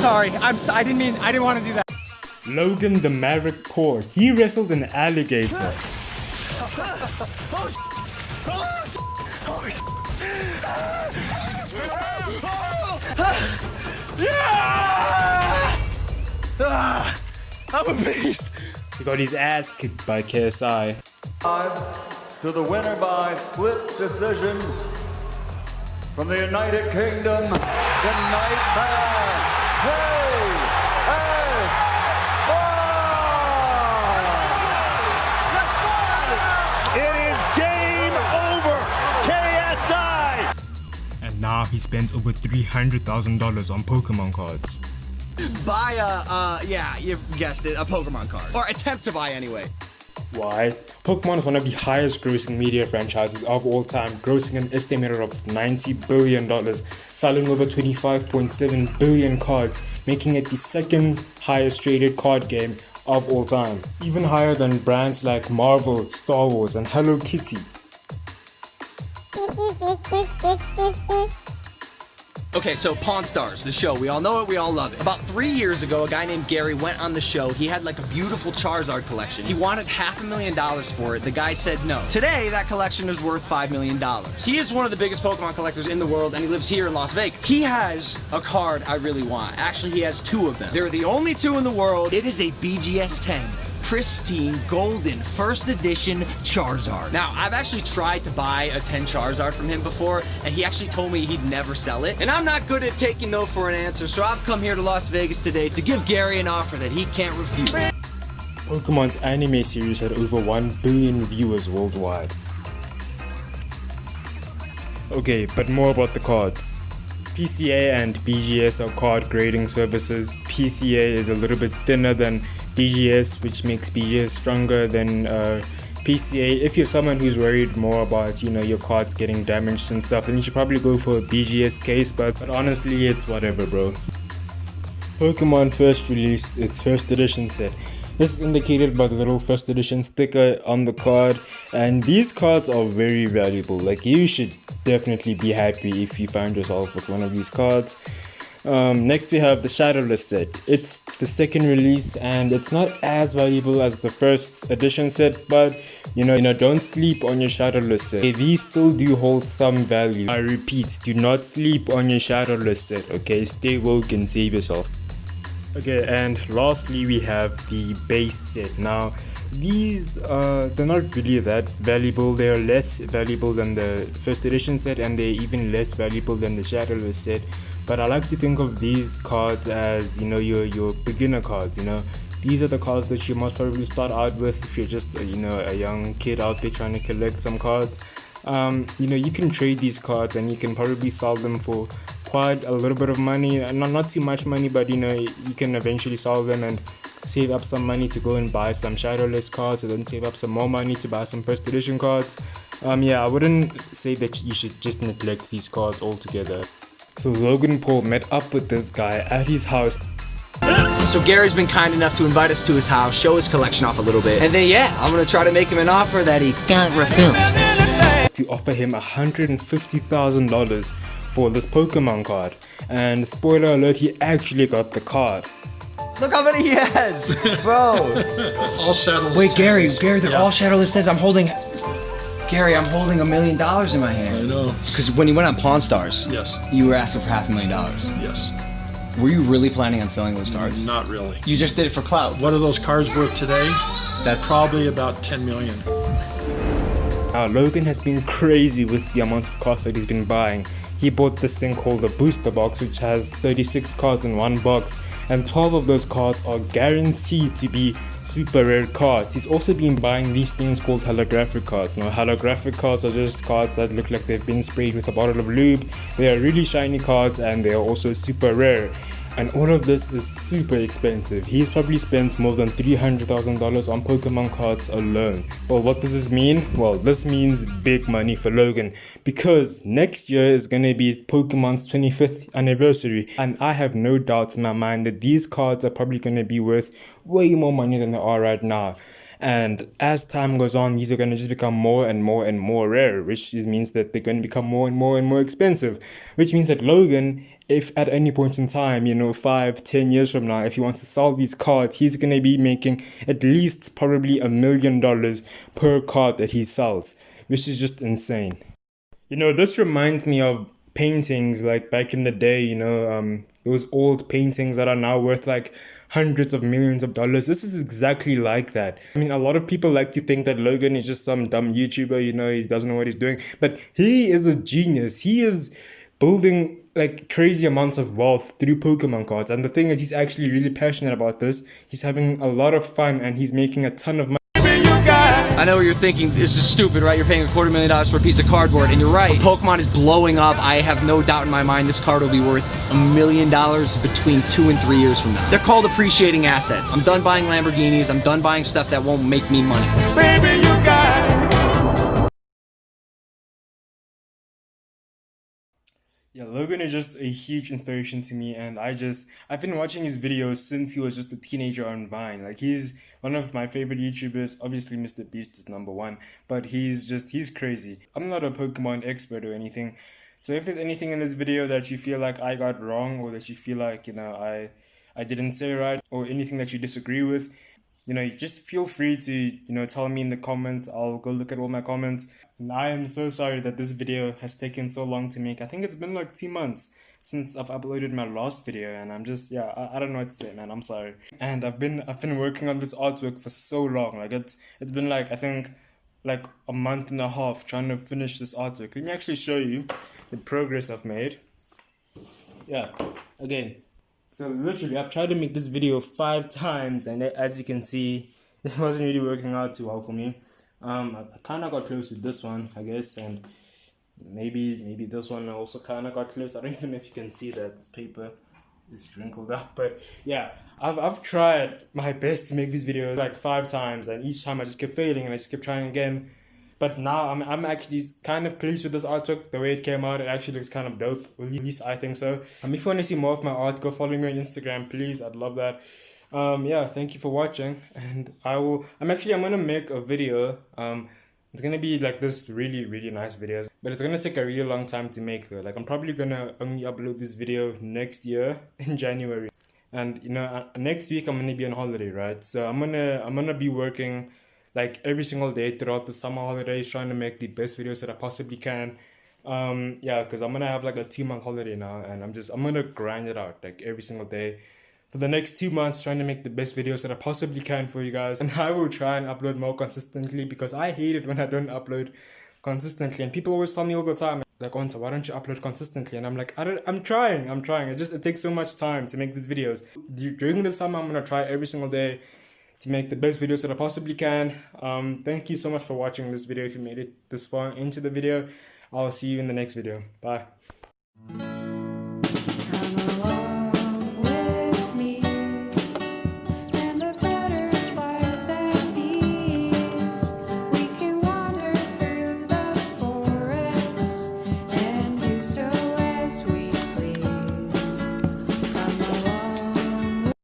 sorry. I didn't want to do that. Logan the Maverick Paul. He wrestled an alligator. I'm a beast. He got his ass kicked by KSI. To the winner by split decision from the United Kingdom, the Nightmare. It is game over, KSI! And now he spends over $300,000 on Pokemon cards. Buy yeah, you guessed it, a Pokemon card. Or attempt to buy anyway. Why? Pokemon is one of the highest grossing media franchises of all time, grossing an estimated of $90 billion, selling over 25.7 billion cards, making it the second highest rated card game of all time, even higher than brands like Marvel, Star Wars, and Hello Kitty. Okay, so Pawn Stars, the show, we all know it, we all love it. About 3 years ago, a guy named Gary went on the show. He had like a beautiful Charizard collection. He wanted $500,000 for it. The guy said no. Today, that collection is worth $5 million. He is one of the biggest Pokemon collectors in the world, and he lives here in Las Vegas. He has a card I really want. Actually, he has two of them. They're the only two in the world. It is a BGS 10. Pristine, golden, first edition Charizard. Now, I've actually tried to buy a 10 Charizard from him before, and he actually told me he'd never sell it. And I'm not good at taking no for an answer, so I've come here to Las Vegas today to give Gary an offer that he can't refuse. Pokemon's anime series had over 1 billion viewers worldwide. Okay, but more about the cards. PCA and BGS are card grading services. PCA is a little bit thinner than BGS, which makes BGS stronger than PCA. If you're someone who's worried more about, your cards getting damaged and stuff, then you should probably go for a BGS case, but honestly, it's whatever, bro. Pokemon first released its first edition set. This is indicated by the little first edition sticker on the card, and these cards are very valuable. Like, you should definitely be happy if you find yourself with one of these cards. Next we have the Shadowless set. It's the second release and it's not as valuable as the first edition set, but don't sleep on your Shadowless set. Okay, these still do hold some value. I repeat, do not sleep on your Shadowless set, okay? Stay woke and save yourself. Okay, and lastly we have the base set. Now these they're not really that valuable. They are less valuable than the first edition set, and they're even less valuable than the Shadowless set. But I like to think of these cards as your beginner cards. These are the cards that you must probably start out with if you're just a young kid out there trying to collect some cards. You can trade these cards and you can probably sell them for quite a little bit of money, not too much money, but you can eventually sell them and save up some money to go and buy some Shadowless cards, and then save up some more money to buy some first edition cards. I wouldn't say that you should just neglect these cards altogether. So Logan Paul met up with this guy at his house. So Gary's been kind enough to invite us to his house, show his collection off a little bit, and then I'm gonna try to make him an offer that he can't refuse. To offer him $150,000 for this Pokemon card, and spoiler alert, he actually got the card. Look how many he has, bro. All Shadowless. Wait, Gary, they're all Shadowless Tens. I'm holding $1 million in my hand. I know. Because when you went on Pawn Stars, Yes. you were asking for $500,000. Yes. Were you really planning on selling those cards? Not really. You just did it for clout. What are those cards worth today? That's Probably about 10 million. Now Logan has been crazy with the amount of cards that he's been buying. He bought this thing called the booster box, which has 36 cards in one box, and 12 of those cards are guaranteed to be super rare cards. He's also been buying these things called holographic cards. Now holographic cards are just cards that look like they've been sprayed with a bottle of lube. They are really shiny cards and they are also super rare. And all of this is super expensive. He's probably spent more than $300,000 on Pokemon cards alone. Well, what does this mean? Well, this means big money for Logan, because next year is going to be Pokemon's 25th anniversary, and I have no doubts in my mind that these cards are probably going to be worth way more money than they are right now. And as time goes on, these are going to just become more and more and more rare, which means that they're going to become more and more and more expensive, which means that Logan, if at any point in time, 5-10 years from now, if he wants to sell these cards, he's going to be making at least probably $1 million per card that he sells, which is just insane. This reminds me of paintings like back in the day, those old paintings that are now worth like hundreds of millions of dollars. This is exactly like that. I mean, a lot of people like to think that Logan is just some dumb YouTuber, he doesn't know what he's doing, but he is a genius. He is building like crazy amounts of wealth through Pokemon cards, and the thing is, he's actually really passionate about this. He's having a lot of fun and he's making a ton of money. I know what you're thinking, this is stupid, right? You're paying $250,000 for a piece of cardboard, and you're right. Pokemon is blowing up. I have no doubt in my mind this card will be worth $1 million between 2 and 3 years from now. They're called appreciating assets. I'm done buying Lamborghinis. I'm done buying stuff that won't make me money. Baby, you got... Yeah, Logan is just a huge inspiration to me, and I've been watching his videos since he was just a teenager on Vine. Like, he's one of my favorite YouTubers. Obviously, Mr. Beast is number one, but he's crazy. I'm not a Pokemon expert or anything, so if there's anything in this video that you feel like I got wrong, or that you feel like, I didn't say right, or anything that you disagree with, just feel free to, tell me in the comments. I'll go look at all my comments. And I am so sorry that this video has taken so long to make. I think it's been like 2 months since I've uploaded my last video, and I'm just, I don't know what to say, man. I'm sorry. And I've been working on this artwork for so long. Like, it's been like, I think like a month and a half trying to finish this artwork. Let me actually show you the progress I've made. Yeah, again. So literally, I've tried to make this video 5 times, and as you can see, this wasn't really working out too well for me. I kind of got close with this one, I guess, and maybe this one also kind of got close. I don't even know if you can see that this paper is wrinkled up, but yeah, I've tried my best to make this video like 5 times, and each time I just kept failing, and I just kept trying again. But now I'm actually kind of pleased with this artwork, the way it came out. It actually looks kind of dope, or at least I think so. If you want to see more of my art, go follow me on Instagram, please. I'd love that. Yeah, thank you for watching, and I'm gonna make a video. It's gonna be like this really nice video, but it's gonna take a really long time to make though. Like, I'm probably gonna only upload this video next year in January, and next week I'm gonna be on holiday, right? So I'm gonna be working like every single day throughout the summer holidays, trying to make the best videos that I possibly can. Yeah, because I'm gonna have like a 2-month holiday now, and I'm gonna grind it out like every single day for the next 2 months, trying to make the best videos that I possibly can for you guys. And I will try and upload more consistently, because I hate it when I don't upload consistently. And people always tell me all the time, like, Onta, why don't you upload consistently? And I'm like, I'm trying. It takes so much time to make these videos. During the summer, I'm gonna try every single day to make the best videos that I possibly can. Thank you so much for watching this video. If you made it this far into the video, I'll see you in the next video. Bye.